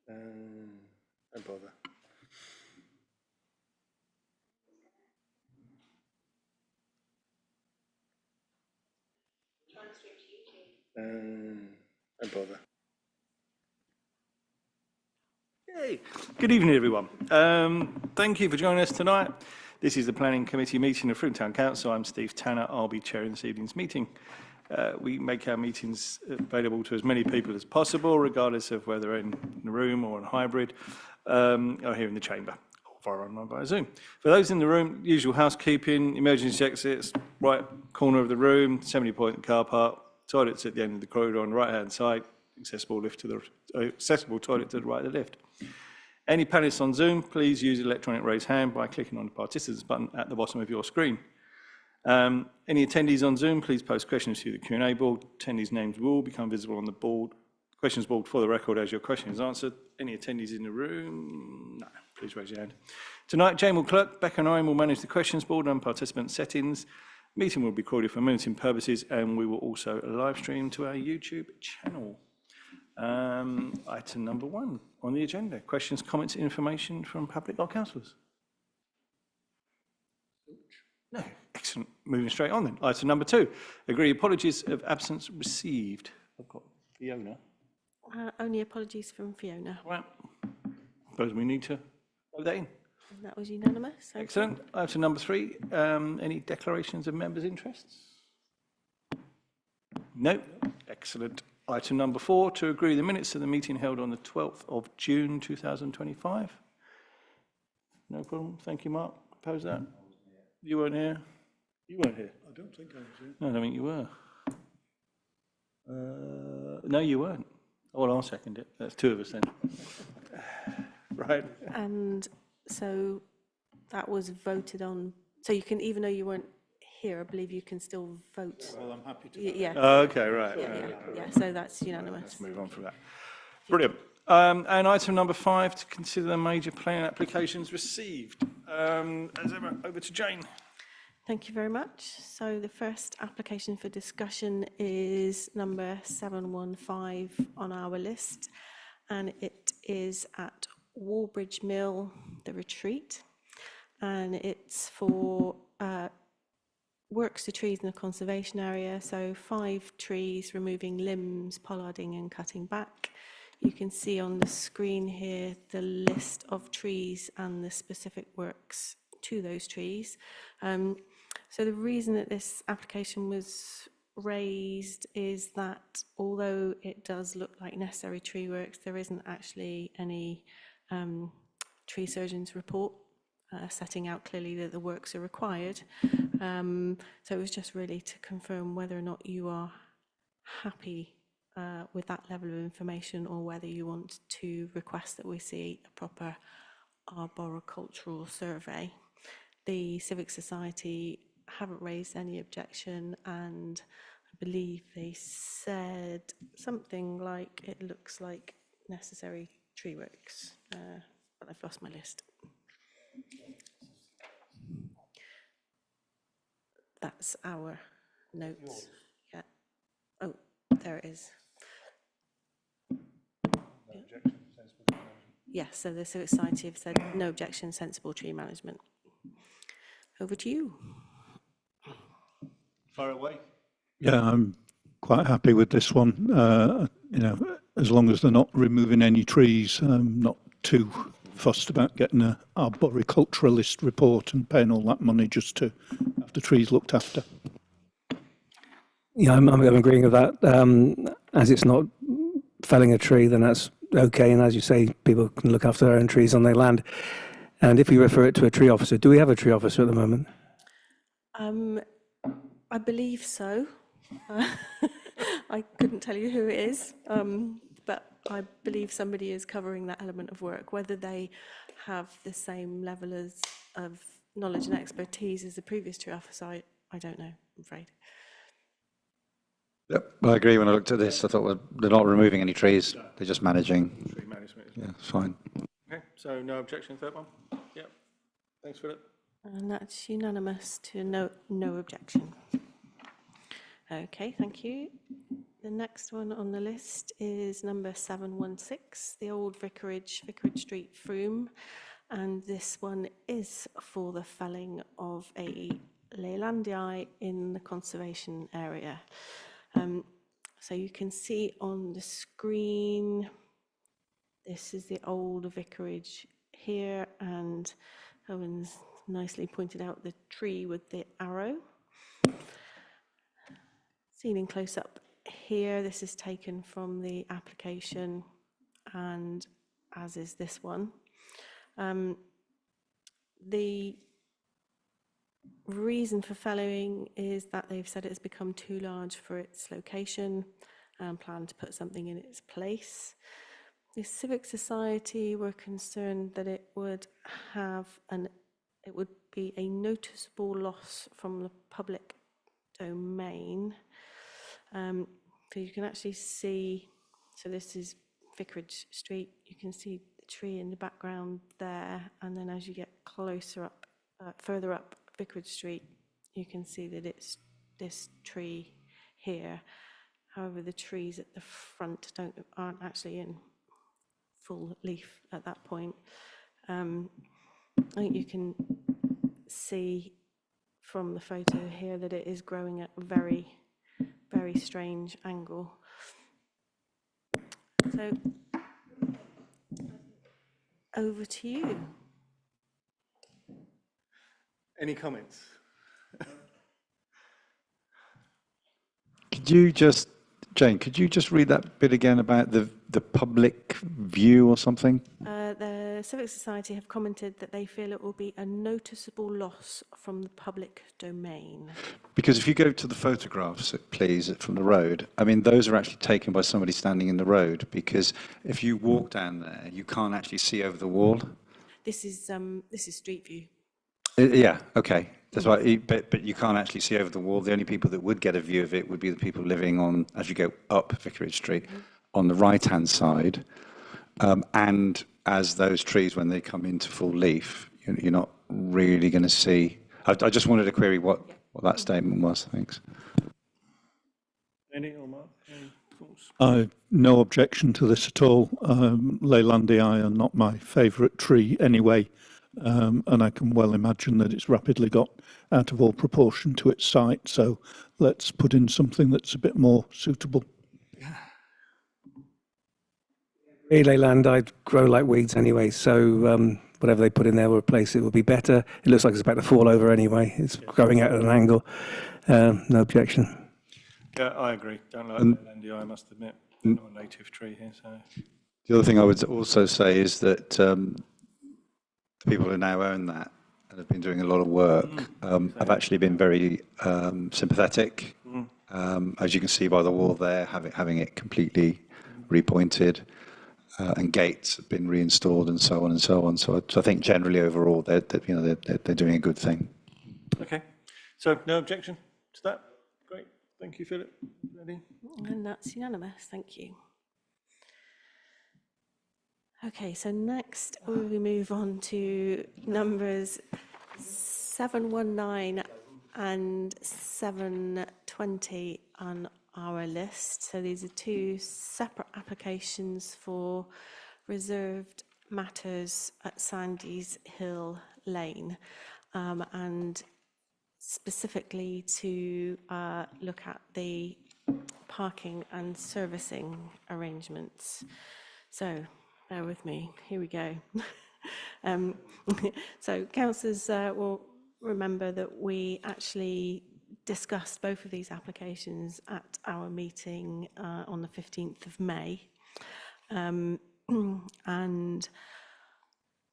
Don't bother. Don't bother. Hey, good evening, everyone. Thank you for joining us tonight. This is the Planning Committee meeting of Freton Town Council. I'm Steve Tanner. I'll be chairing this evening's meeting. We make our meetings available to as many people as possible, regardless of whether in the room or on hybrid, or here in the chamber, or online via Zoom. For those in the room, usual housekeeping, emergency exits, right corner of the room, 70-point car park, toilets at the end of the corridor on the right-hand side, accessible toilet to the right of the lift. Any panelists on Zoom, please use electronic raise hand by clicking on the participants button at the bottom of your screen. Any attendees on Zoom, please post questions through the Q&A board. Attendees' names will become visible on the board, questions board for the record as your question is answered. Any attendees in the room? No, please raise your hand. Tonight, Jane will clerk, Becca and I will manage the questions board and participant settings. Meeting will be recorded for minuting purposes, and we will also live stream to our YouTube channel. Item number 1 on the agenda, questions, comments, information from public or councillors. No, excellent. Moving straight on then. Item number 2, agree apologies of absence received. I've got Fiona. Only apologies from Fiona. Right. Suppose we need to vote that in. And that was unanimous. Excellent. Item number 3, any declarations of members' interests? No. Excellent. Item number 4, to agree the minutes of the meeting held on the 12th of June 2025. No problem. Thank you, Mark. Propose that. You weren't here? You weren't here? I don't think I was here. No, I don't think you were. No, you weren't. Well, I'll second it. That's 2 of us then. Right. And so that was voted on. So you can, even though you weren't here, I believe you can still vote. Well, I'm happy to. Yeah. Okay, right. Yeah. So that's unanimous. Let's move on from that. Brilliant. And item number 5, to consider the major plan applications received. As ever, over to Jane. Thank you very much. So the first application for discussion is number 715 on our list, and it is at Wallbridge Mill, the retreat, and it's for works to trees in a conservation area, so 5 trees, removing limbs, pollarding and cutting back. You can see on the screen here the list of trees and the specific works to those trees. So the reason that this application was raised is that although it does look like necessary tree works, there isn't actually any tree surgeon's report setting out clearly that the works are required. So it was just really to confirm whether or not you are happy with that level of information, or whether you want to request that we see a proper arboricultural survey. The Civic Society haven't raised any objection, and I believe they said something like it looks like necessary tree works, but I've lost my list. That's our notes. Yeah. Oh, there it is. Yes, so the Civic Society have said no objection, sensible tree management. Over to you. Far away. Yeah, I'm quite happy with this one. You know, as long as they're not removing any trees, I'm not too fussed about getting an arboriculturalist report and paying all that money just to have the trees looked after. Yeah, I'm agreeing with that. As it's not felling a tree, then that's okay. And as you say, people can look after their own trees on their land. And if you refer it to a tree officer, do we have a tree officer at the moment? I believe so. I couldn't tell you who it is, but I believe somebody is covering that element of work. Whether they have the same level of knowledge and expertise as the previous tree officer, I don't know, I'm afraid. Yep, I agree. When I looked at this, I thought they're not removing any trees, they're just managing. Tree management. Yeah, it's fine. Okay, so no objection to that one? Yep. Thanks, Philip. And that's unanimous to no objection. Okay, thank you. The next one on the list is number 716, the old Vicarage Street, Frome. And this one is for the felling of a Leylandii in the conservation area. So you can see on the screen, this is the old vicarage here, and Owen's nicely pointed out the tree with the arrow. Seen in close up here, this is taken from the application, and as is this one. The reason for felling is that they've said it has become too large for its location and plan to put something in its place. The Civic Society were concerned that it would be a noticeable loss from the public domain. So you can actually see, so this is Vicarage Street, you can see the tree in the background there, and then as you get closer up, further up Vicarage Street, you can see that it's this tree here. However, the trees at the front aren't actually in full leaf at that point. I think you can see from the photo here that it is growing at a very, very strange angle. So, over to you. Any comments? Could you just, Jane, could you just read that bit again about the public view or something? The Civic Society have commented that they feel it will be a noticeable loss from the public domain. Because if you go to the photographs, please, from the road, I mean, those are actually taken by somebody standing in the road, because if you walk down there, you can't actually see over the wall. This is Street View. Yeah, okay. That's right. But you can't actually see over the wall. The only people that would get a view of it would be the people living on, as you go up Vicarage Street, on the right-hand side. And as those trees, when they come into full leaf, you're not really going to see. I just wanted to query what that statement was. Thanks. Any or Mark? Any thoughts? No objection to this at all. Leylandii are not my favourite tree anyway, and I can well imagine that it's rapidly got out of all proportion to its site. So let's put in something that's a bit more suitable. Leylandii grow like weeds anyway, so whatever they put in there will replace it will be better. It looks like it's about to fall over anyway. It's growing out at an angle. No objection. Yeah, I agree. Don't like Leylandii, I must admit. Not a native tree here, so. The other thing I would also say is that the people who now own that and have been doing a lot of work have actually been very sympathetic. As you can see by the wall there, having it completely repointed, and gates have been reinstalled, and so on and so on. So I think generally overall, they're doing a good thing. Okay, so no objection to that? Great, thank you, Philip. Ready? And that's unanimous, thank you. Okay, so next we move on to numbers 719 and 720 on our list. So these are two separate applications for reserved matters at Sandys Hill Lane, and specifically to look at the parking and servicing arrangements. So bear with me, here we go. So councillors will remember that we actually discussed both of these applications at our meeting on the 15th of May. And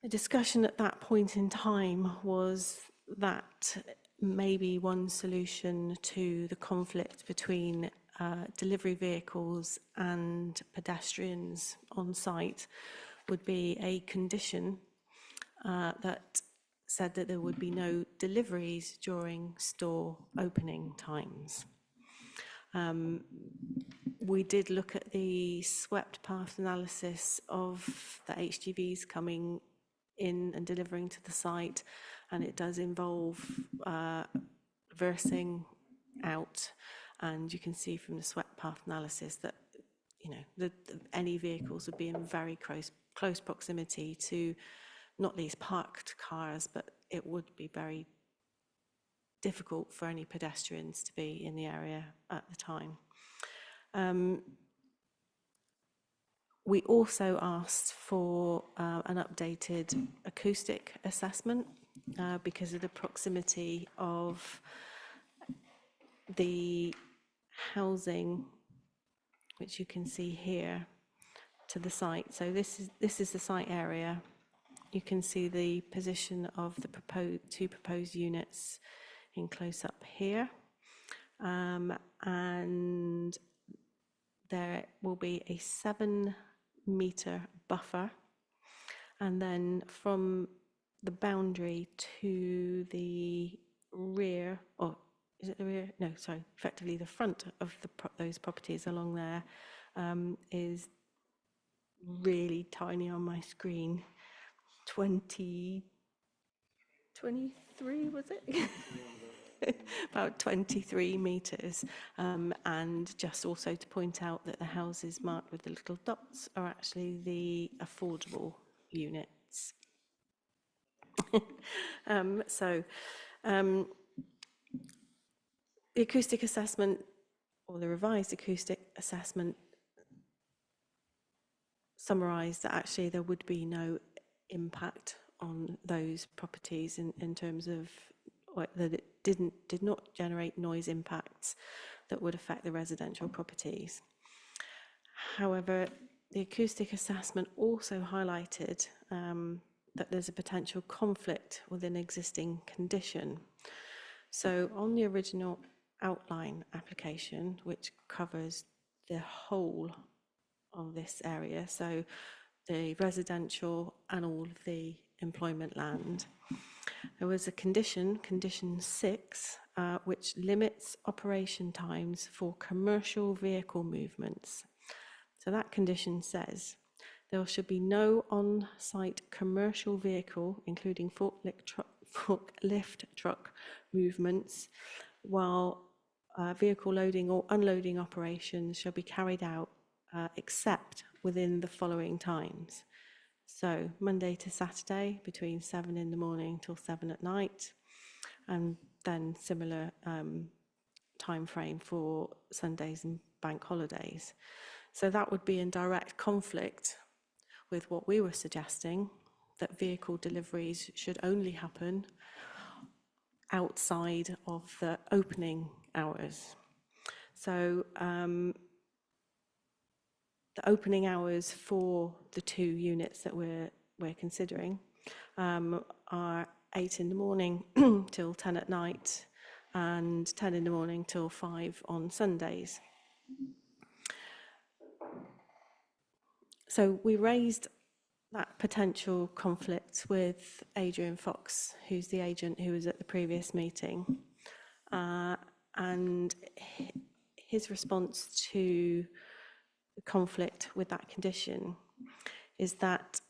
the discussion at that point in time was that maybe one solution to the conflict between delivery vehicles and pedestrians on site would be a condition that said that there would be no deliveries during store opening times. We did look at the swept path analysis of the HGVs coming in and delivering to the site, and it does involve versing out, And you can see from the swept path analysis that, you know, any vehicles would be in very close proximity to not least parked cars, but it would be very difficult for any pedestrians to be in the area at the time. We also asked for an updated acoustic assessment because of the proximity of the housing, which you can see here, to the site. So this is the site area. You can see the position of the two proposed units in close up here, and there will be a 7-meter buffer, and then from the boundary to the rear, or is it the rear? No, sorry, effectively the front of those properties along there is really tiny on my screen. 23, was it? About 23 metres. And just also to point out that the houses marked with the little dots are actually the affordable units. The acoustic assessment, or the revised acoustic assessment, summarised that actually there would be no impact on those properties in terms of that it did not generate noise impacts that would affect the residential properties. However, the acoustic assessment also highlighted that there's a potential conflict with an existing condition. So on the original outline application, which covers the whole of this area, so the residential and all of the employment land, there was a condition 6, which limits operation times for commercial vehicle movements. So that condition says there should be no on-site commercial vehicle, including forklift truck movements, while vehicle loading or unloading operations shall be carried out except within the following times. So Monday to Saturday between 7 in the morning till 7 at night, and then similar time frame for Sundays and bank holidays. So that would be in direct conflict with what we were suggesting, that vehicle deliveries should only happen outside of the opening hours. So the opening hours for the 2 units that we're considering are 8 in the morning till 10 at night, and 10 in the morning till 5 on Sundays. So we raised that potential conflict with Adrian Fox, who's the agent who was at the previous meeting, and his response to the conflict with that condition is that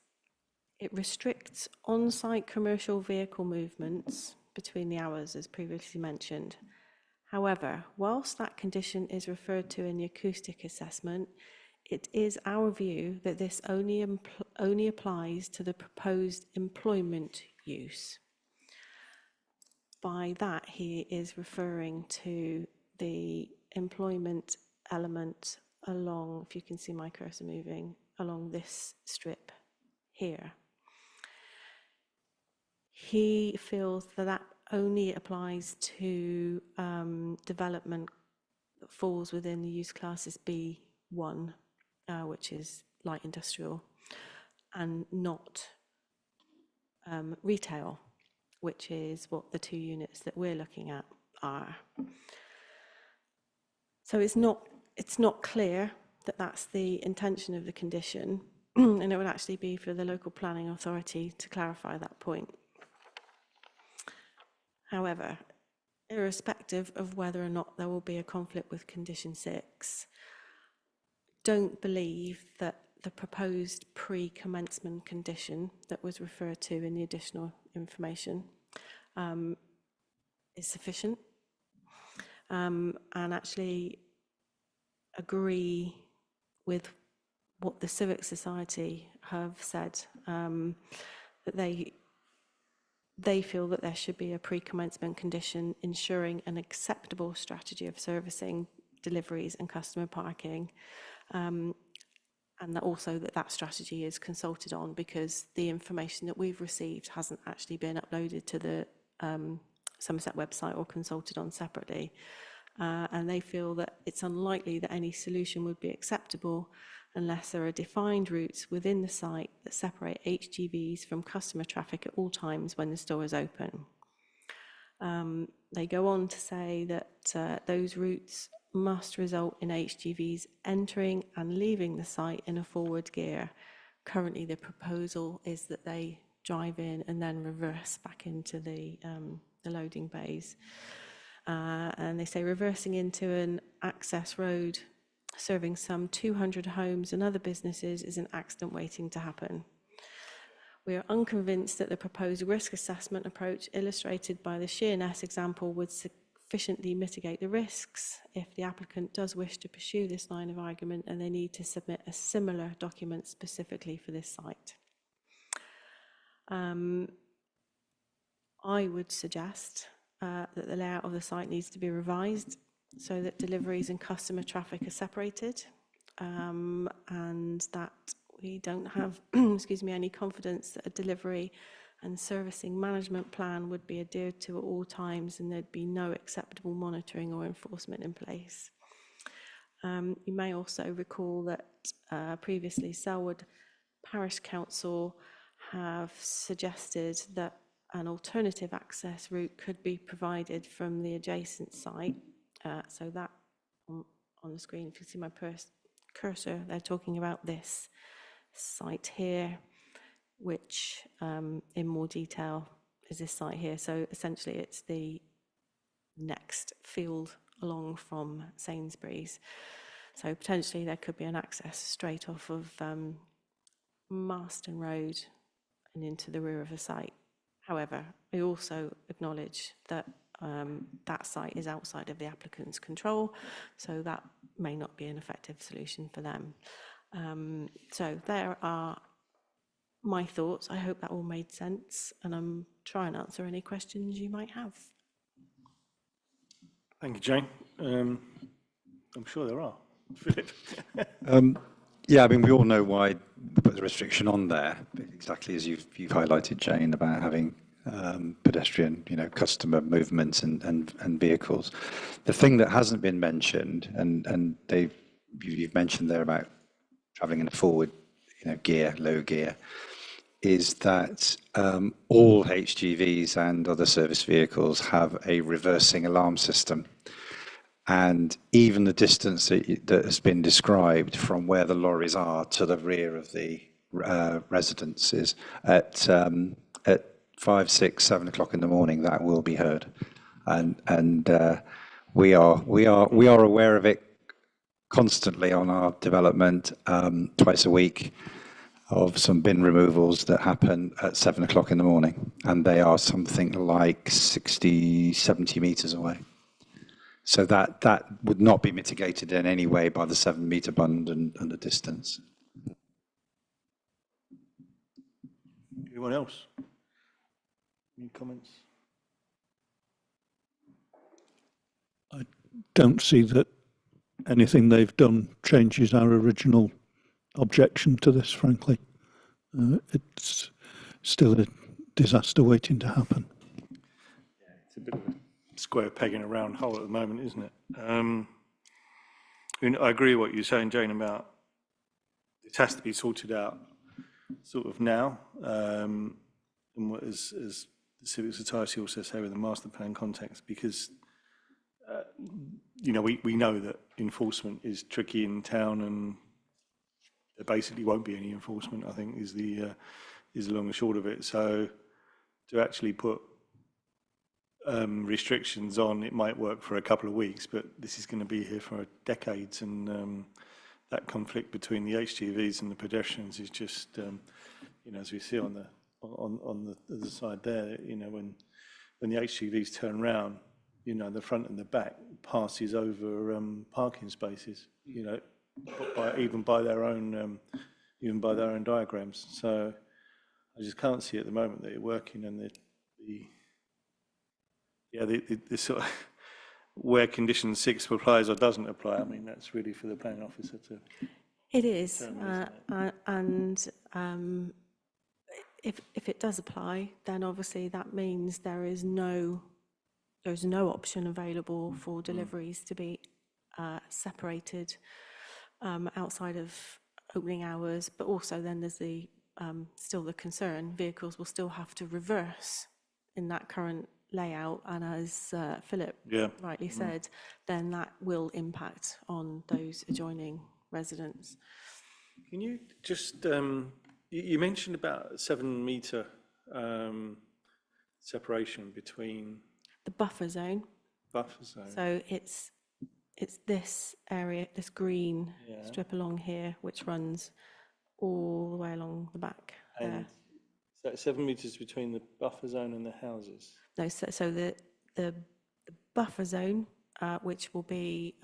it restricts on-site commercial vehicle movements between the hours, as previously mentioned. However, whilst that condition is referred to in the acoustic assessment, it is our view that this only applies to the proposed employment use. By that, he is referring to the employment element along, if you can see my cursor moving, along this strip here. He feels that that only applies to development that falls within the use classes B1, which is light industrial, and not retail, which is what the 2 units that we're looking at are. So it's not clear that that's the intention of the condition, and it would actually be for the local planning authority to clarify that point. However, irrespective of whether or not there will be a conflict with condition 6, don't believe that the proposed pre-commencement condition that was referred to in the additional information is sufficient. and actually agree with what the Civic Society have said, that they feel that there should be a pre-commencement condition ensuring an acceptable strategy of servicing deliveries and customer parking, and that also that strategy is consulted on, because the information that we've received hasn't actually been uploaded to the Somerset website or consulted on separately. And they feel that it's unlikely that any solution would be acceptable unless there are defined routes within the site that separate HGVs from customer traffic at all times when the store is open. They go on to say that those routes must result in HGVs entering and leaving the site in a forward gear. Currently, the proposal is that they drive in and then reverse back into the loading bays. And they say reversing into an access road serving some 200 homes and other businesses is an accident waiting to happen. We are unconvinced that the proposed risk assessment approach illustrated by the Sheerness example would sufficiently mitigate the risks. If the applicant does wish to pursue this line of argument, and they need to submit a similar document specifically for this site. I would suggest that the layout of the site needs to be revised so that deliveries and customer traffic are separated, and that we don't have, excuse me, any confidence that a delivery and servicing management plan would be adhered to at all times, and there'd be no acceptable monitoring or enforcement in place. You may also recall that previously Selwood Parish Council have suggested that an alternative access route could be provided from the adjacent site. So that on the screen, if you see my cursor, they're talking about this site here, which in more detail is this site here. So essentially it's the next field along from Sainsbury's. So potentially there could be an access straight off of Marston Road and into the rear of the site. However, we also acknowledge that that site is outside of the applicant's control, so that may not be an effective solution for them. So there are my thoughts. I hope that all made sense, and I'm trying to answer any questions you might have. Thank you, Jane. I'm sure there are. Philip? Yeah, I mean, we all know why we put the restriction on there, exactly as you've highlighted, Jane, about having pedestrian, customer movements and vehicles. The thing that hasn't been mentioned, and Dave, you've mentioned there about traveling in a forward, gear, low gear, is that all HGVs and other service vehicles have a reversing alarm system. And even the distance that has been described from where the lorries are to the rear of the residences at 5, 6, 7 o'clock in the morning, that will be heard. And we are aware of it constantly on our development, twice a week, of some bin removals that happen at 7 o'clock in the morning, and they are something like 60, 70 meters away. So that would not be mitigated in any way by the 7-meter bund and the distance. Anyone else? Any comments? I don't see that anything they've done changes our original objection to this, frankly. It's still a disaster waiting to happen. Yeah, it's a bit of a square peg in a round hole at the moment, isn't it? I agree with what you're saying, Jane, about it has to be sorted out sort of now. And what, as the Civic Society also say with the master plan context, because we know that enforcement is tricky in town, and there basically won't be any enforcement, I think, is the long and short of it. So to actually put restrictions on, it might work for a couple of weeks, but this is going to be here for decades, and that conflict between the HGVs and the pedestrians is just, as we see on the other side there, when the HGVs turn around, you know, the front and the back passes over parking spaces, you know, even by their own diagrams. So I just can't see at the moment that it's working, and the sort of where condition 6 applies or doesn't apply. I mean, that's really for the planning officer to. It is, Determine, and if it does apply, then obviously that means there's no option available for deliveries to be separated outside of opening hours. But also then there's still the concern vehicles will still have to reverse in that current layout, and as Philip rightly said, then that will impact on those adjoining residents. Can you just, you mentioned about 7-metre separation between The buffer zone, buffer zones. so it's this area, this green strip along here, which runs all the way along the back there. And so 7 metres between the buffer zone and the houses. No, so the buffer zone, which will be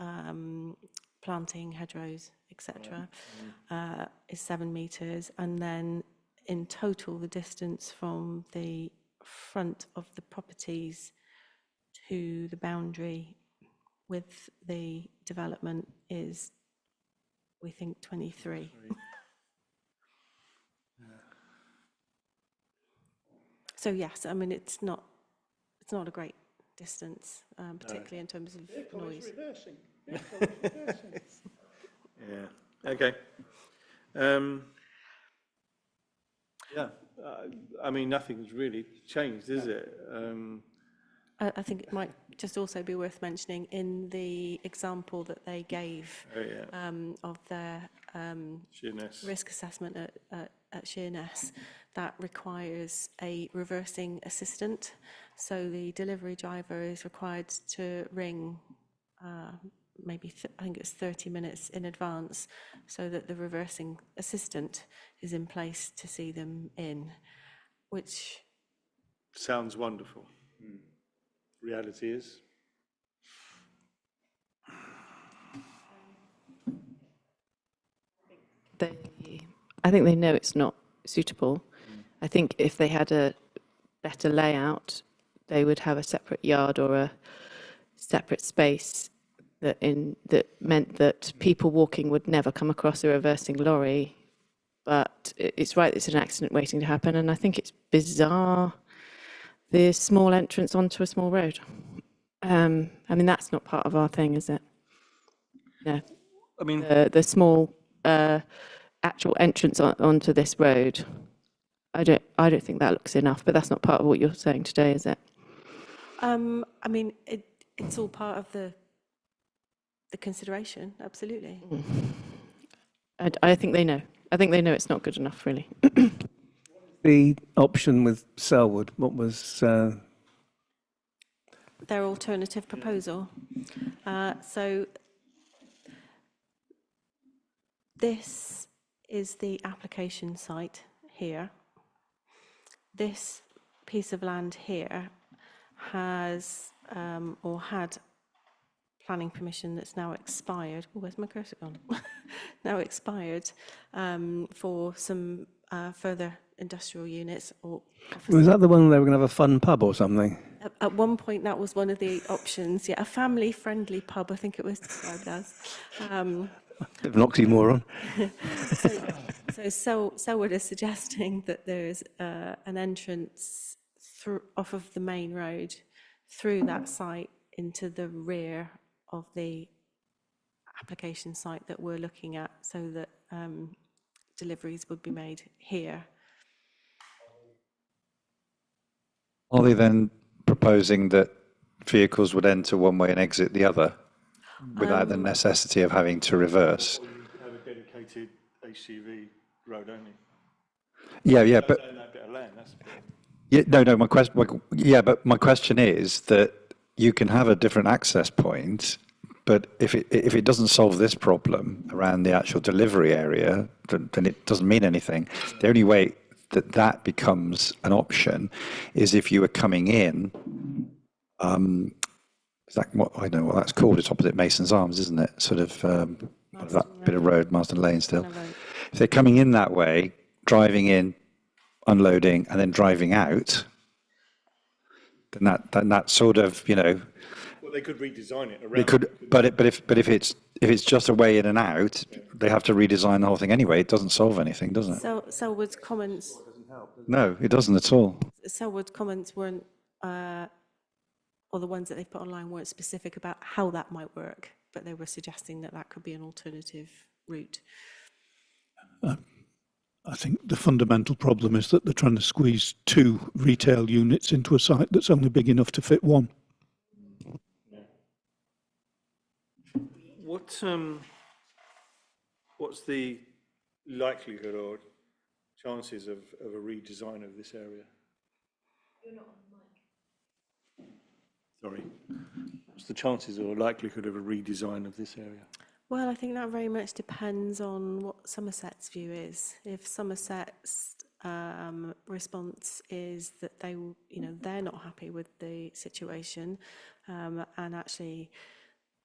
planting, hedgerows, etc., is 7 metres, and then in total the distance from the front of the properties to the boundary with the development is, we think, 23. So yes, I mean it's not a great distance, particularly in terms of noise. Yeah, okay. Yeah, I mean, nothing's really changed, is it? I think it might just also be worth mentioning in the example that they gave of their Sheerness. risk assessment at Sheerness, that requires a reversing assistant. So the delivery driver is required to ring maybe, I think it's 30 minutes in advance, so that the reversing assistant is in place to see them in, which... Sounds wonderful. Reality is? I think they know it's not suitable. I think if they had a better layout, they would have a separate yard or a separate space that meant that people walking would never come across a reversing lorry. But it's right, it's an accident waiting to happen, and I think it's bizarre, the small entrance onto a small road. I mean, that's not part of our thing, is it? No. I mean, The small actual entrance onto this road, I don't think that looks enough, but that's not part of what you're saying today, is it? I mean, it's all part of the consideration, absolutely. I think they know. I think they know it's not good enough, really. The option with Selwood, what was... Their alternative proposal. So this is the application site here. This piece of land here has or had planning permission that's now expired. Oh, where's my cursor gone? Now expired for some further industrial units or offices. Was that the one they were going to have a fun pub or something? At one point, that was one of the options. Yeah, a family-friendly pub, I think it was described as. Bit of an oxymoron. So Selwood is suggesting that there's an entrance off of the main road through that site into the rear of the application site that we're looking at, so that deliveries would be made here. Are they then proposing that vehicles would enter one way and exit the other without the necessity of having to reverse? have a dedicated HCV road only. Yeah, but Own that bit of land, that's the bit. yeah, no. My question is that you can have a different access point, but if it doesn't solve this problem around the actual delivery area, then it doesn't mean anything. The only way that becomes an option is if you are coming in Is that what, I don't know what that's called, it's opposite Mason's Arms, isn't it? Sort of, that bit of road, Marsden Lane still. Kind of road. If they're coming in that way, driving in, unloading, and then driving out, then that sort of, you know, Well, they could redesign it around. they could, but if it's just a way in and out, they have to redesign the whole thing anyway. It doesn't solve anything, does it? Selwood's comments, No, it doesn't at all. Selwood's comments weren't, or the ones that they've put online weren't specific about how that might work, but they were suggesting that that could be an alternative route. I think the fundamental problem is that they're trying to squeeze 2 retail units into a site that's only big enough to fit 1. What's the likelihood or chances of a redesign of this area? You're not on the mic. Sorry. What's the chances or likelihood of a redesign of this area? Well, I think that very much depends on what Somerset's view is. If Somerset's response is that they, they're not happy with the situation, and actually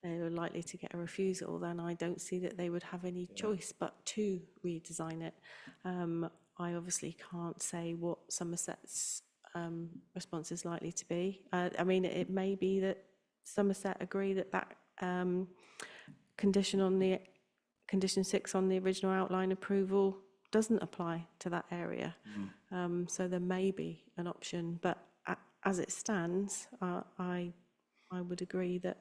they're likely to get a refusal, then I don't see that they would have any choice but to redesign it. I obviously can't say what Somerset's response is likely to be. I mean, it may be that Somerset agree that condition 6 on the original outline approval doesn't apply to that area. So there may be an option, but as it stands, I would agree that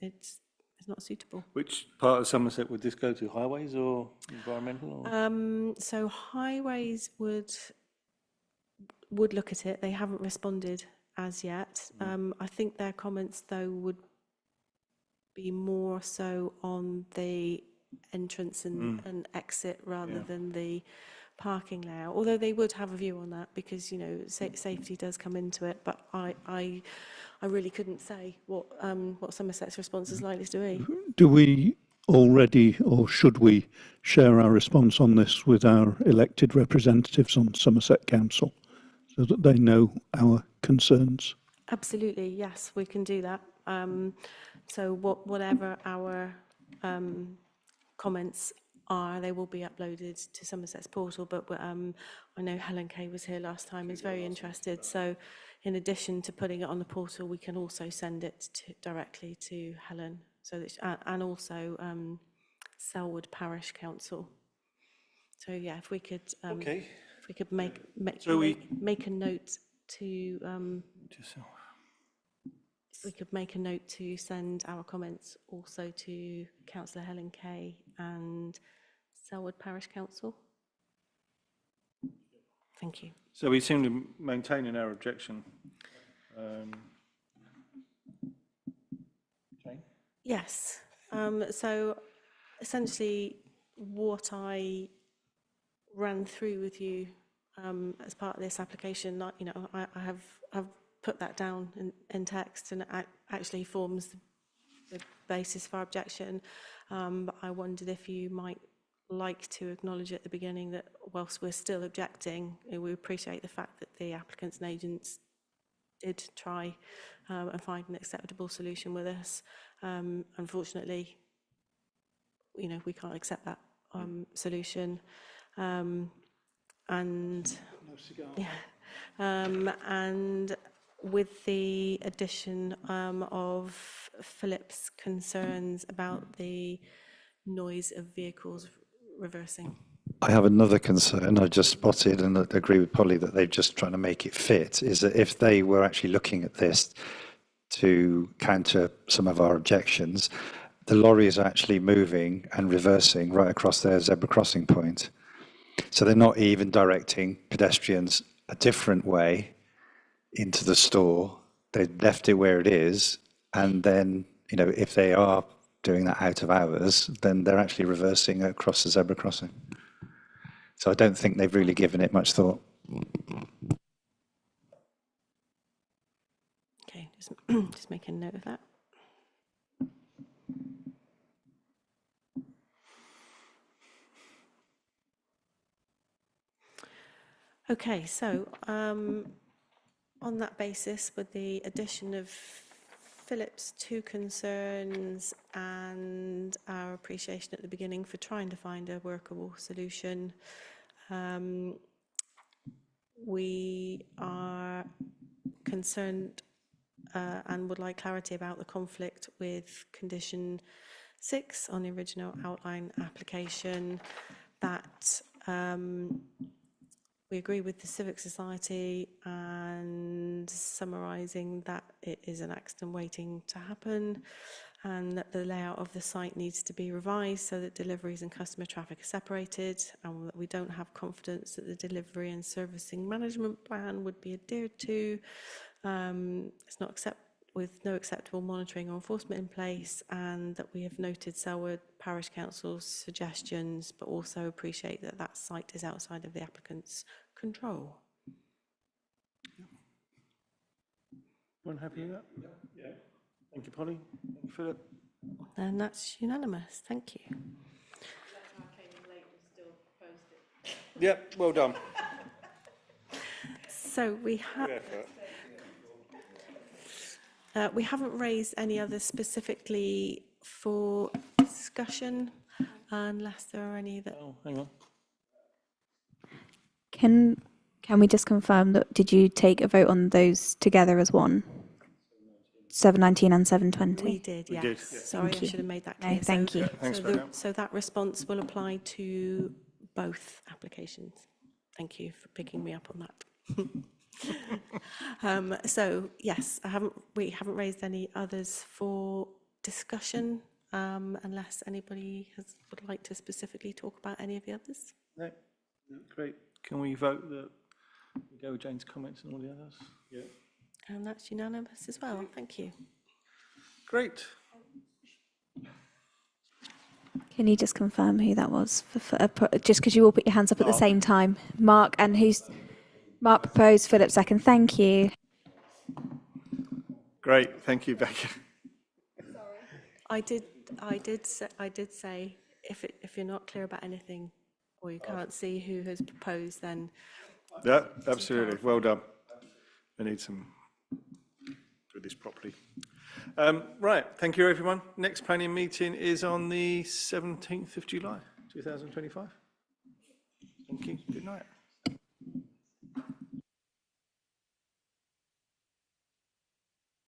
it's not suitable. Which part of Somerset would this go to, highways or environmental? Or? So highways would look at it. They haven't responded as yet. I think their comments, though, would be more so on the entrance and exit rather than the parking layout. Although they would have a view on that because safety does come into it. But I really couldn't say what Somerset's response is likely to be. Do we already, or should we, share our response on this with our elected representatives on Somerset Council so that they know our concerns? Absolutely, yes, we can do that. So whatever our comments are, they will be uploaded to Somerset's portal. But I know Helen Kay was here last time, is very interested. So in addition to putting it on the portal, we can also send it directly to Helen. So that and also Selwood Parish Council. So yeah, if we could make a note to we could make a note to send our comments also to Councillor Helen Kay and Selwood Parish Council. Thank you. So we seem to be maintaining our objection. Okay. Yes. So essentially what I ran through with you as part of this application, I have put that down in text, and it actually forms the basis for our objection. But I wondered if you might like to acknowledge at the beginning that whilst we're still objecting, we appreciate the fact that the applicants and agents did try and find an acceptable solution with us. Unfortunately, we can't accept that solution. And with the addition of Philip's concerns about the noise of vehicles reversing. I have another concern I just spotted, and I agree with Polly that they're just trying to make it fit, is that if they were actually looking at this to counter some of our objections, the lorries are actually moving and reversing right across their zebra crossing point. So they're not even directing pedestrians a different way into the store. They've left it where it is, and then, if they are doing that out of hours, then they're actually reversing across the zebra crossing. So I don't think they've really given it much thought. Okay, just making note of that. Okay, so on that basis, with the addition of Philip's two concerns and our appreciation at the beginning for trying to find a workable solution. We are concerned and would like clarity about the conflict with condition 6 on the original outline application, that we agree with the Civic Society and summarising that it is an accident waiting to happen, and that the layout of the site needs to be revised so that deliveries and customer traffic are separated, and that we don't have confidence that the delivery and servicing management plan would be adhered to. It's not with no acceptable monitoring or enforcement in place, and that we have noted Selwood Parish Council's suggestions, but also appreciate that that site is outside of the applicant's control. Everyone happy with that? Yeah. Thank you, Polly. Thank you, Philip. And that's unanimous. Thank you. Yeah, well done. So we have. We haven't raised any others specifically for discussion, unless there are any that. Oh, hang on. Can we just confirm that, did you take a vote on those together as one? 719 and 720? We did, yes. did, yeah. Sorry, Thank I you. should have made that No, clear. thank you. Thanks So, for that. so that response will apply to both applications. Thank you for picking me up on that. So yes, we haven't raised any others for discussion, unless anybody would like to specifically talk about any of the others. No, great. Can we vote that we go with Jane's comments and all the others? Yeah. And that's unanimous as well. Thank you. Great. Can you just confirm who that was? Just because you all put your hands up at the same time. Mark, and Mark proposed, Philip second. Thank you. Great. Thank you, Becca. I did say if you're not clear about anything or you can't see who has proposed, then Yeah, absolutely. Well done. I need some do this properly. Right. Thank you, everyone. Next planning meeting is on the 17th of July, 2025. Thank you. Good night.